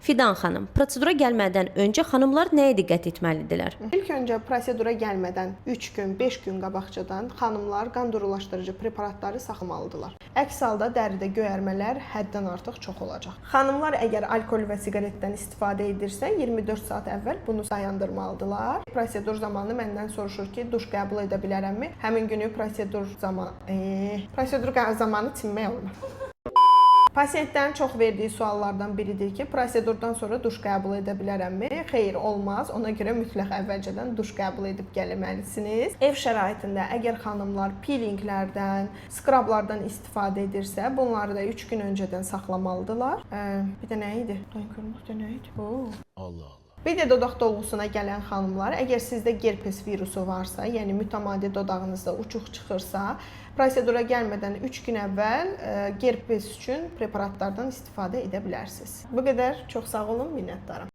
Fidan xanım, prosedura gəlmədən öncə xanımlar nəyə diqqət etməlidirlər? İlk öncə prosedura gəlmədən 3 gün, 5 gün qabaqcadan xanımlar qan durulaşdırıcı preparatları saxlamalıdırlar. Əks halda dəridə göyərmələr həddən artıq çox olacaq. Xanımlar əgər alkol və siqaretdən istifadə edirsə, 24 saat əvvəl bunu dayandırmalıdırlar. Prosedur zamanı məndən soruşur ki, duş qəbul edə bilərəmmi? Həmin günü prosedur zamanı çimmək olmaz. Pasientlərin çox verdiyi suallardan biridir ki, prosedurdan sonra duş qəbul edə bilərəmmi? Xeyr, olmaz. Ona görə mütləq əvvəlcədən duş qəbul edib gəlməlisiniz. Ev şəraitində əgər xanımlar peelinglərdən, skrablardan istifadə edirsə, bunları da 3 gün öncədən saxlamalıdırlar. Bir də nə idi? Allah. Bir də dodaq dolğusuna gələn xanımlar, əgər sizdə gerpes virusu varsa, yəni mütəmadi dodağınızda uçuq çıxırsa, prosedura gəlmədən 3 gün əvvəl gerpes üçün preparatlardan istifadə edə bilərsiniz. Bu qədər, çox sağ olun, minnətdaram.